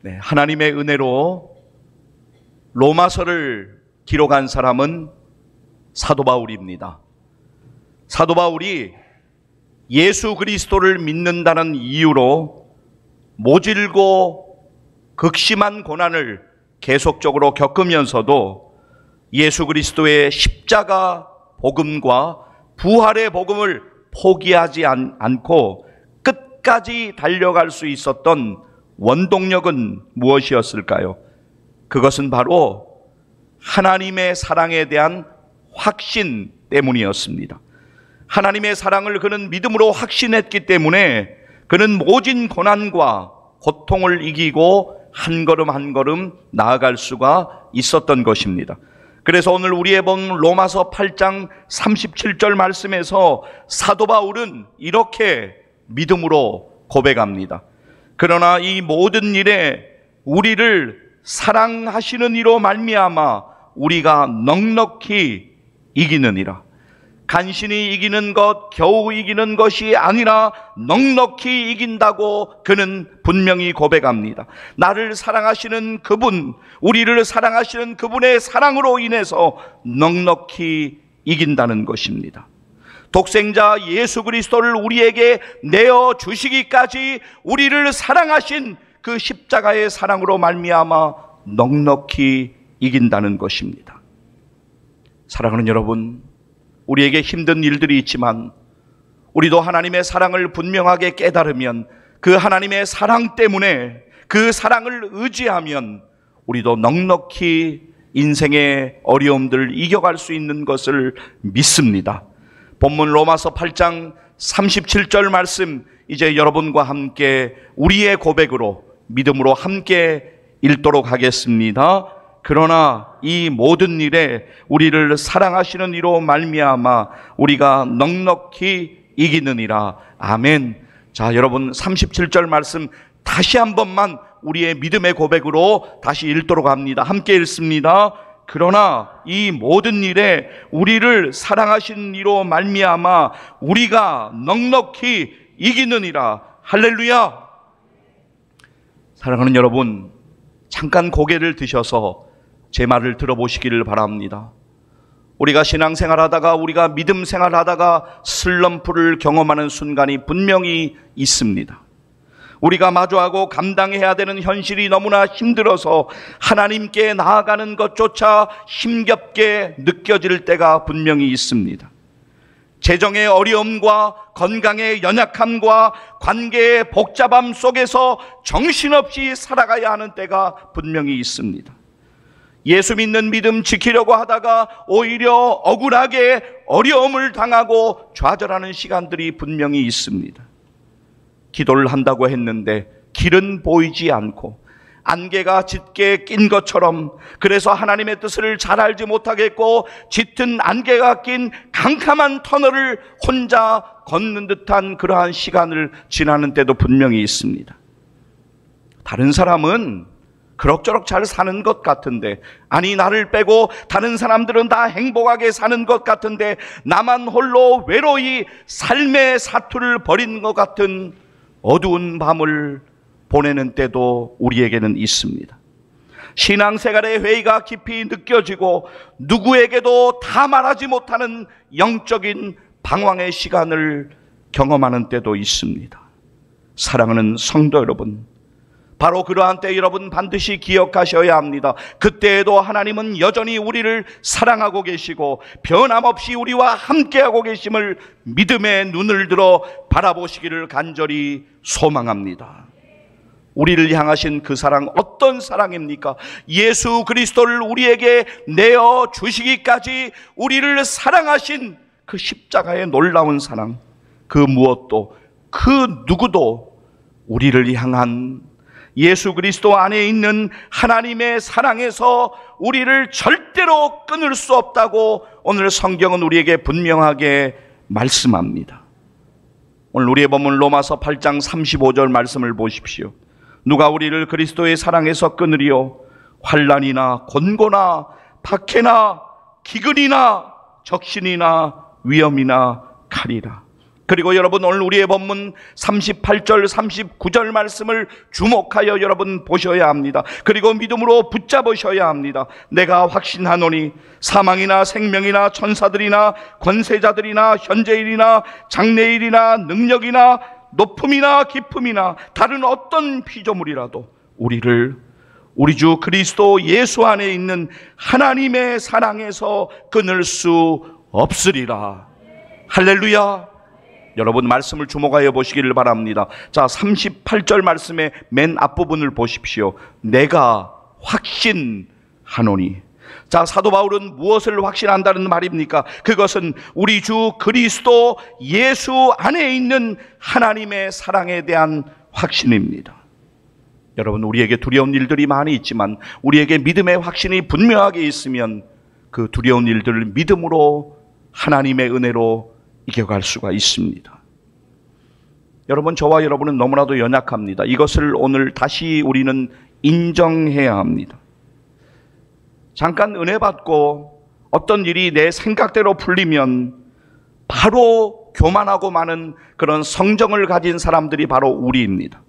네, 하나님의 은혜로 로마서를 기록한 사람은 사도 바울입니다. 사도 바울이 예수 그리스도를 믿는다는 이유로 모질고 극심한 고난을 계속적으로 겪으면서도 예수 그리스도의 십자가 복음과 부활의 복음을 포기하지 않고 끝까지 달려갈 수 있었던 원동력은 무엇이었을까요? 그것은 바로 하나님의 사랑에 대한 확신 때문이었습니다. 하나님의 사랑을 그는 믿음으로 확신했기 때문에 그는 모진 고난과 고통을 이기고 한 걸음 한 걸음 나아갈 수가 있었던 것입니다. 그래서 오늘 우리의 본 로마서 8장 37절 말씀에서 사도 바울은 이렇게 믿음으로 고백합니다. 그러나 이 모든 일에 우리를 사랑하시는 이로 말미암아 우리가 넉넉히 이기느니라. 간신히 이기는 것, 겨우 이기는 것이 아니라 넉넉히 이긴다고 그는 분명히 고백합니다. 나를 사랑하시는 그분, 우리를 사랑하시는 그분의 사랑으로 인해서 넉넉히 이긴다는 것입니다. 독생자 예수 그리스도를 우리에게 내어주시기까지 우리를 사랑하신 그 십자가의 사랑으로 말미암아 넉넉히 이긴다는 것입니다. 사랑하는 여러분, 우리에게 힘든 일들이 있지만 우리도 하나님의 사랑을 분명하게 깨달으면 그 하나님의 사랑 때문에 그 사랑을 의지하면 우리도 넉넉히 인생의 어려움들을 이겨갈 수 있는 것을 믿습니다. 본문 로마서 8장 37절 말씀, 이제 여러분과 함께 우리의 고백으로 믿음으로 함께 읽도록 하겠습니다. 그러나 이 모든 일에 우리를 사랑하시는 이로 말미암아 우리가 넉넉히 이기느니라. 아멘. 자, 여러분 37절 말씀 다시 한 번만 우리의 믿음의 고백으로 다시 읽도록 합니다. 함께 읽습니다. 그러나 이 모든 일에 우리를 사랑하신 이로 말미암아 우리가 넉넉히 이기느니라. 할렐루야. 사랑하는 여러분, 잠깐 고개를 드셔서 제 말을 들어보시기를 바랍니다. 우리가 신앙생활하다가, 우리가 믿음 생활하다가 슬럼프를 경험하는 순간이 분명히 있습니다. 우리가 마주하고 감당해야 되는 현실이 너무나 힘들어서 하나님께 나아가는 것조차 힘겹게 느껴질 때가 분명히 있습니다. 재정의 어려움과 건강의 연약함과 관계의 복잡함 속에서 정신없이 살아가야 하는 때가 분명히 있습니다. 예수 믿는 믿음 지키려고 하다가 오히려 억울하게 어려움을 당하고 좌절하는 시간들이 분명히 있습니다. 기도를 한다고 했는데 길은 보이지 않고 안개가 짙게 낀 것처럼, 그래서 하나님의 뜻을 잘 알지 못하겠고 짙은 안개가 낀 캄캄한 터널을 혼자 걷는 듯한 그러한 시간을 지나는 때도 분명히 있습니다. 다른 사람은 그럭저럭 잘 사는 것 같은데, 아니 나를 빼고 다른 사람들은 다 행복하게 사는 것 같은데 나만 홀로 외로이 삶의 사투를 벌인 것 같은 어두운 밤을 보내는 때도 우리에게는 있습니다. 신앙생활의 회의가 깊이 느껴지고 누구에게도 다 말하지 못하는 영적인 방황의 시간을 경험하는 때도 있습니다. 사랑하는 성도 여러분, 바로 그러한 때 여러분 반드시 기억하셔야 합니다. 그때에도 하나님은 여전히 우리를 사랑하고 계시고 변함없이 우리와 함께하고 계심을 믿음의 눈을 들어 바라보시기를 간절히 소망합니다. 우리를 향하신 그 사랑, 어떤 사랑입니까? 예수 그리스도를 우리에게 내어주시기까지 우리를 사랑하신 그 십자가의 놀라운 사랑, 그 무엇도, 그 누구도 우리를 향한 예수 그리스도 안에 있는 하나님의 사랑에서 우리를 절대로 끊을 수 없다고 오늘 성경은 우리에게 분명하게 말씀합니다. 오늘 우리의 본문 로마서 8장 35절 말씀을 보십시오. 누가 우리를 그리스도의 사랑에서 끊으리요? 환난이나 곤고나 박해나 기근이나 적신이나 위험이나 칼이라. 그리고 여러분, 오늘 우리의 본문 38절 39절 말씀을 주목하여 여러분 보셔야 합니다. 그리고 믿음으로 붙잡으셔야 합니다. 내가 확신하노니 사망이나 생명이나 천사들이나 권세자들이나 현재일이나 장래일이나 능력이나 높음이나 깊음이나 다른 어떤 피조물이라도 우리 주 그리스도 예수 안에 있는 하나님의 사랑에서 끊을 수 없으리라. 할렐루야. 여러분, 말씀을 주목하여 보시기를 바랍니다. 자, 38절 말씀의 맨 앞부분을 보십시오. 내가 확신하노니. 자, 사도 바울은 무엇을 확신한다는 말입니까? 그것은 우리 주 그리스도 예수 안에 있는 하나님의 사랑에 대한 확신입니다. 여러분, 우리에게 두려운 일들이 많이 있지만 우리에게 믿음의 확신이 분명하게 있으면 그 두려운 일들을 믿음으로 하나님의 은혜로 이겨갈 수가 있습니다. 여러분, 저와 여러분은 너무나도 연약합니다. 이것을 오늘 다시 우리는 인정해야 합니다. 잠깐 은혜 받고 어떤 일이 내 생각대로 풀리면 바로 교만하고 많은 그런 성정을 가진 사람들이 바로 우리입니다.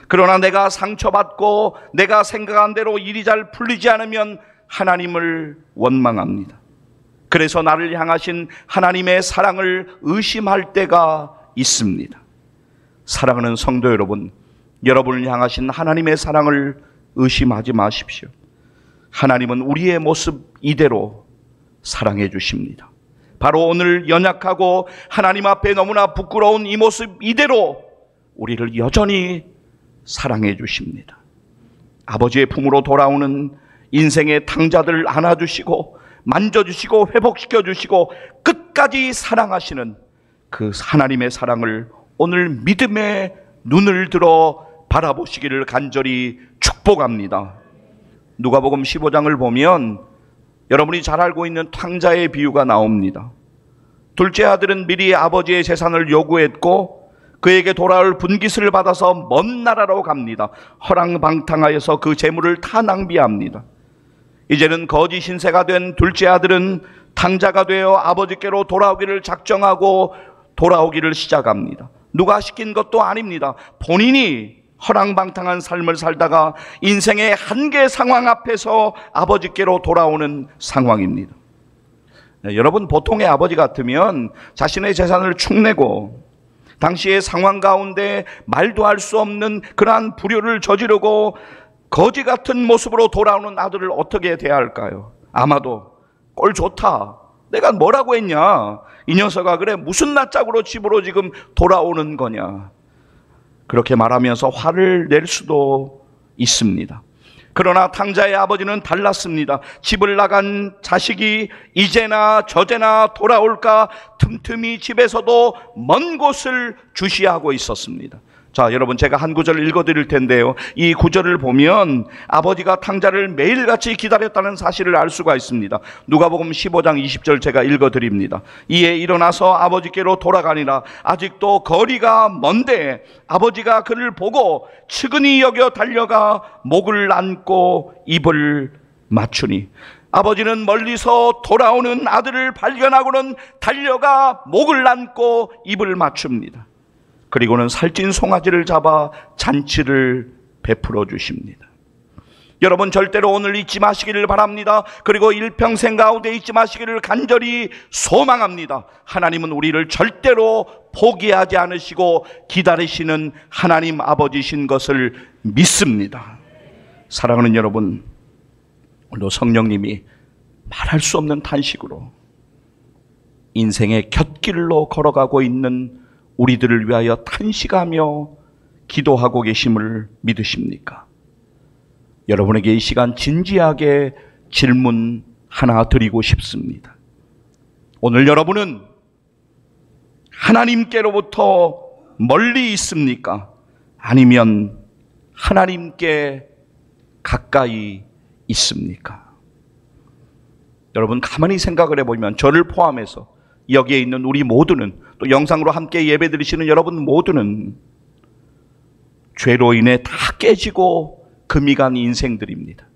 그러나 내가 상처받고 내가 생각한 대로 일이 잘 풀리지 않으면 하나님을 원망합니다. 그래서 나를 향하신 하나님의 사랑을 의심할 때가 있습니다. 사랑하는 성도 여러분, 여러분을 향하신 하나님의 사랑을 의심하지 마십시오. 하나님은 우리의 모습 이대로 사랑해 주십니다. 바로 오늘 연약하고 하나님 앞에 너무나 부끄러운 이 모습 이대로 우리를 여전히 사랑해 주십니다. 아버지의 품으로 돌아오는 인생의 탕자들을 안아주시고 만져주시고 회복시켜주시고 끝까지 사랑하시는 그 하나님의 사랑을 오늘 믿음의 눈을 들어 바라보시기를 간절히 축복합니다. 누가복음 15장을 보면 여러분이 잘 알고 있는 탕자의 비유가 나옵니다. 둘째 아들은 미리 아버지의 재산을 요구했고 그에게 돌아올 분깃을 받아서 먼 나라로 갑니다. 허랑방탕하여서 그 재물을 다 낭비합니다. 이제는 거지 신세가 된 둘째 아들은 탕자가 되어 아버지께로 돌아오기를 작정하고 돌아오기를 시작합니다. 누가 시킨 것도 아닙니다. 본인이 허랑방탕한 삶을 살다가 인생의 한계 상황 앞에서 아버지께로 돌아오는 상황입니다. 네, 여러분, 보통의 아버지 같으면 자신의 재산을 축내고 당시의 상황 가운데 말도 할 수 없는 그러한 불효를 저지르고 거지 같은 모습으로 돌아오는 아들을 어떻게 대할까요? 아마도 꼴 좋다, 내가 뭐라고 했냐, 이 녀석아 그래 무슨 낯짝으로 집으로 지금 돌아오는 거냐, 그렇게 말하면서 화를 낼 수도 있습니다. 그러나 탕자의 아버지는 달랐습니다. 집을 나간 자식이 이제나 저제나 돌아올까 틈틈이 집에서도 먼 곳을 주시하고 있었습니다. 자, 여러분, 제가 한 구절을 읽어드릴 텐데요. 이 구절을 보면 아버지가 탕자를 매일같이 기다렸다는 사실을 알 수가 있습니다. 누가복음 15장 20절 제가 읽어드립니다. 이에 일어나서 아버지께로 돌아가니라. 아직도 거리가 먼데 아버지가 그를 보고 측은히 여겨 달려가 목을 안고 입을 맞추니. 아버지는 멀리서 돌아오는 아들을 발견하고는 달려가 목을 안고 입을 맞춥니다. 그리고는 살찐 송아지를 잡아 잔치를 베풀어 주십니다. 여러분, 절대로 오늘 잊지 마시기를 바랍니다. 그리고 일평생 가운데 잊지 마시기를 간절히 소망합니다. 하나님은 우리를 절대로 포기하지 않으시고 기다리시는 하나님 아버지신 것을 믿습니다. 사랑하는 여러분, 오늘도 성령님이 말할 수 없는 탄식으로 인생의 곁길로 걸어가고 있는 우리들을 위하여 탄식하며 기도하고 계심을 믿으십니까? 여러분에게 이 시간 진지하게 질문 하나 드리고 싶습니다. 오늘 여러분은 하나님께로부터 멀리 있습니까? 아니면 하나님께 가까이 있습니까? 여러분, 가만히 생각을 해보면 저를 포함해서 여기에 있는 우리 모두는, 또 영상으로 함께 예배드리시는 여러분 모두는 죄로 인해 다 깨지고 금이 간 인생들입니다.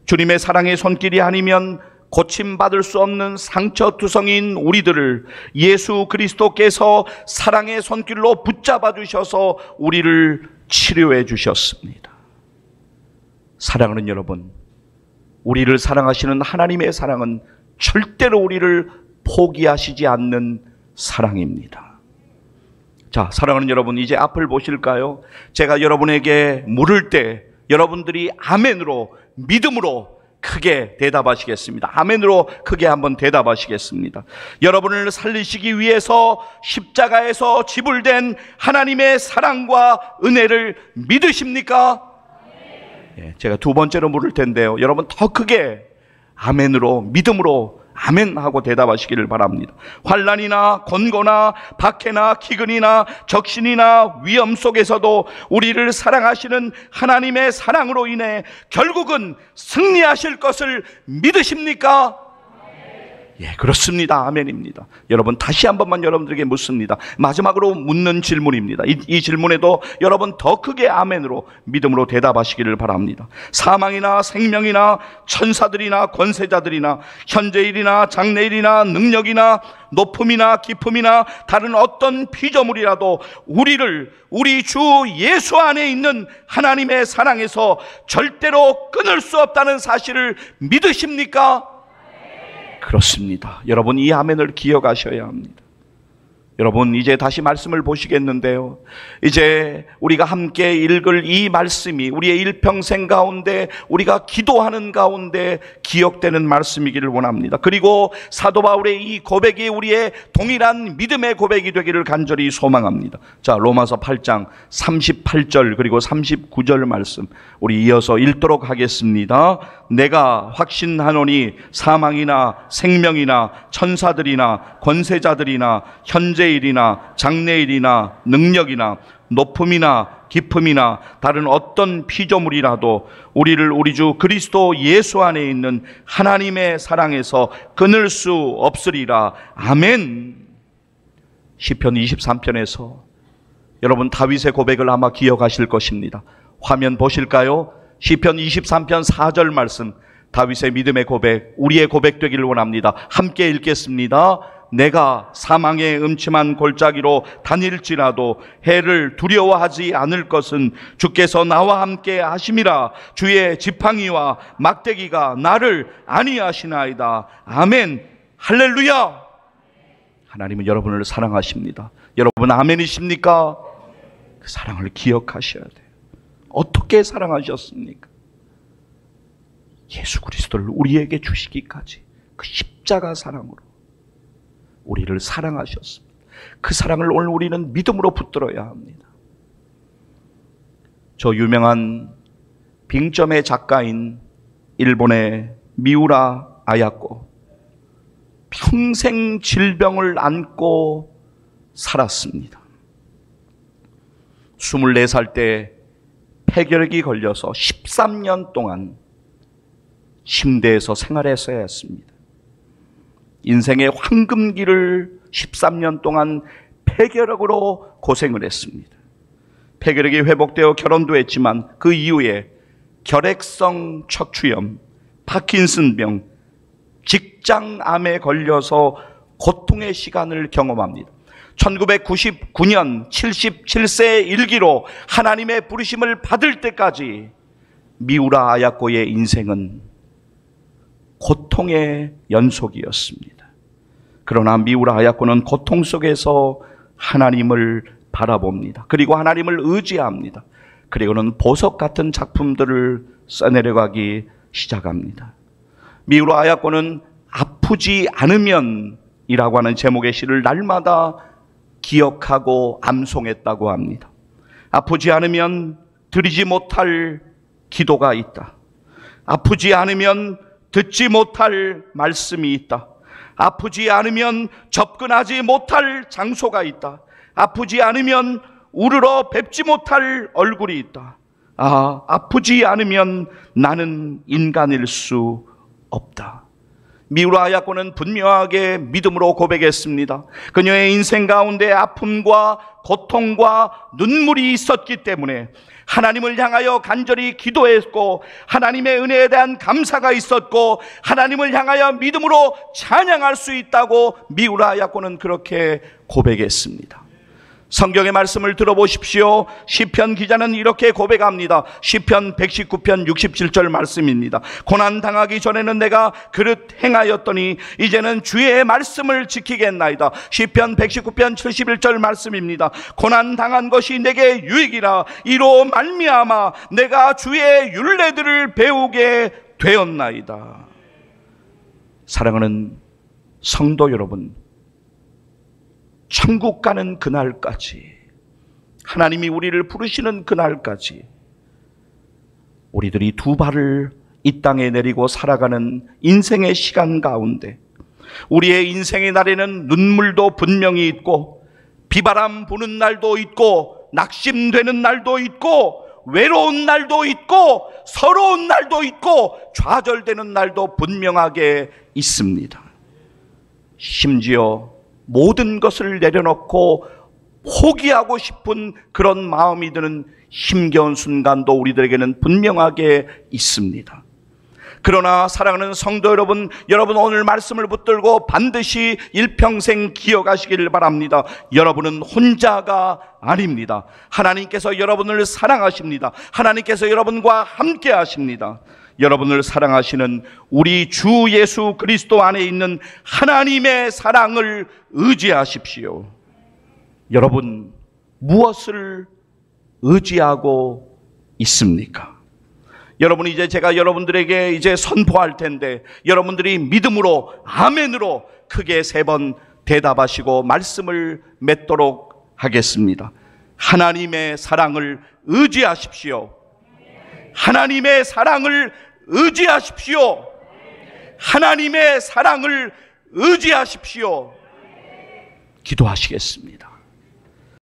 주님의 사랑의 손길이 아니면 고침받을 수 없는 상처투성이인 우리들을 예수 그리스도께서 사랑의 손길로 붙잡아 주셔서 우리를 치료해 주셨습니다. 사랑하는 여러분, 우리를 사랑하시는 하나님의 사랑은 절대로 우리를 포기하시지 않는 사랑입니다. 자, 사랑하는 여러분, 이제 앞을 보실까요? 제가 여러분에게 물을 때 여러분들이 아멘으로, 믿음으로 크게 대답하시겠습니다. 아멘으로 크게 한번 대답하시겠습니다. 여러분을 살리시기 위해서 십자가에서 지불된 하나님의 사랑과 은혜를 믿으십니까? 예, 제가 두 번째로 물을 텐데요. 여러분 더 크게 아멘으로, 믿음으로 아멘 하고 대답하시기를 바랍니다. 환난이나 권고나 박해나 기근이나 적신이나 위험 속에서도 우리를 사랑하시는 하나님의 사랑으로 인해 결국은 승리하실 것을 믿으십니까? 예, 그렇습니다. 아멘입니다. 여러분, 다시 한 번만 여러분들에게 묻습니다. 마지막으로 묻는 질문입니다. 이 질문에도 여러분 더 크게 아멘으로, 믿음으로 대답하시기를 바랍니다. 사망이나 생명이나 천사들이나 권세자들이나 현재일이나 장래일이나 능력이나 높음이나 깊음이나 다른 어떤 피조물이라도 우리를 우리 주 예수 안에 있는 하나님의 사랑에서 절대로 끊을 수 없다는 사실을 믿으십니까? 그렇습니다. 여러분, 이 아멘을 기억하셔야 합니다. 여러분, 이제 다시 말씀을 보시겠는데요. 이제 우리가 함께 읽을 이 말씀이 우리의 일평생 가운데, 우리가 기도하는 가운데 기억되는 말씀이기를 원합니다. 그리고 사도 바울의 이 고백이 우리의 동일한 믿음의 고백이 되기를 간절히 소망합니다. 자, 로마서 8장 38절 그리고 39절 말씀 우리 이어서 읽도록 하겠습니다. 내가 확신하노니 사망이나 생명이나 천사들이나 권세자들이나 현재일이나 장래일이나 능력이나 높음이나 깊음이나 다른 어떤 피조물이라도 우리를 우리 주 그리스도 예수 안에 있는 하나님의 사랑에서 끊을 수 없으리라. 아멘. 시편 23편에서 여러분 다윗의 고백을 아마 기억하실 것입니다. 화면 보실까요? 시편 23편 4절 말씀, 다윗의 믿음의 고백, 우리의 고백 되기를 원합니다. 함께 읽겠습니다. 내가 사망의 음침한 골짜기로 다닐지라도 해를 두려워하지 않을 것은 주께서 나와 함께 하심이라. 주의 지팡이와 막대기가 나를 안위하시나이다. 아멘. 할렐루야. 하나님은 여러분을 사랑하십니다. 여러분 아멘이십니까? 그 사랑을 기억하셔야 돼요. 어떻게 사랑하셨습니까? 예수 그리스도를 우리에게 주시기까지 그 십자가 사랑으로 우리를 사랑하셨습니다. 그 사랑을 오늘 우리는 믿음으로 붙들어야 합니다. 저 유명한 빙점의 작가인 일본의 미우라 아야코, 평생 질병을 안고 살았습니다. 24살 때 폐결핵이 걸려서 13년 동안 침대에서 생활했어야 했습니다. 인생의 황금기를 13년 동안 폐결핵으로 고생을 했습니다. 폐결핵이 회복되어 결혼도 했지만 그 이후에 결핵성 척추염, 파킨슨병, 직장암에 걸려서 고통의 시간을 경험합니다. 1999년 77세의 일기로 하나님의 부르심을 받을 때까지 미우라 아야코의 인생은 고통의 연속이었습니다. 그러나 미우라 아야코는 고통 속에서 하나님을 바라봅니다. 그리고 하나님을 의지합니다. 그리고는 보석 같은 작품들을 써내려가기 시작합니다. 미우라 아야코는 아프지 않으면 이라고 하는 제목의 시를 날마다 기억하고 암송했다고 합니다. 아프지 않으면 드리지 못할 기도가 있다. 아프지 않으면 듣지 못할 말씀이 있다. 아프지 않으면 접근하지 못할 장소가 있다. 아프지 않으면 우르러 뵙지 못할 얼굴이 있다. 아프지 않으면 나는 인간일 수 없다. 미우라 야고는 분명하게 믿음으로 고백했습니다. 그녀의 인생 가운데 아픔과 고통과 눈물이 있었기 때문에 하나님을 향하여 간절히 기도했고, 하나님의 은혜에 대한 감사가 있었고, 하나님을 향하여 믿음으로 찬양할 수 있다고 미우라 야고는 그렇게 고백했습니다. 성경의 말씀을 들어보십시오. 시편 기자는 이렇게 고백합니다. 시편 119편 67절 말씀입니다. 고난당하기 전에는 내가 그릇 행하였더니 이제는 주의 말씀을 지키겠나이다. 시편 119편 71절 말씀입니다. 고난당한 것이 내게 유익이라 이로 말미암아 내가 주의 율례들을 배우게 되었나이다. 사랑하는 성도 여러분, 천국 가는 그날까지, 하나님이 우리를 부르시는 그날까지 우리들이 두 발을 이 땅에 내리고 살아가는 인생의 시간 가운데 우리의 인생의 날에는 눈물도 분명히 있고, 비바람 부는 날도 있고, 낙심되는 날도 있고, 외로운 날도 있고, 서러운 날도 있고, 좌절되는 날도 분명하게 있습니다. 심지어 모든 것을 내려놓고 포기하고 싶은 그런 마음이 드는 힘겨운 순간도 우리들에게는 분명하게 있습니다. 그러나 사랑하는 성도 여러분, 여러분 오늘 말씀을 붙들고 반드시 일평생 기억하시기를 바랍니다. 여러분은 혼자가 아닙니다. 하나님께서 여러분을 사랑하십니다. 하나님께서 여러분과 함께 하십니다. 여러분을 사랑하시는 우리 주 예수 그리스도 안에 있는 하나님의 사랑을 의지하십시오. 여러분, 무엇을 의지하고 있습니까? 여러분, 이제 제가 여러분들에게 이제 선포할 텐데, 여러분들이 믿음으로 아멘으로 크게 3번 대답하시고 말씀을 맺도록 하겠습니다. 하나님의 사랑을 의지하십시오. 하나님의 사랑을 의지하십시오. 하나님의 사랑을 의지하십시오. 기도하시겠습니다.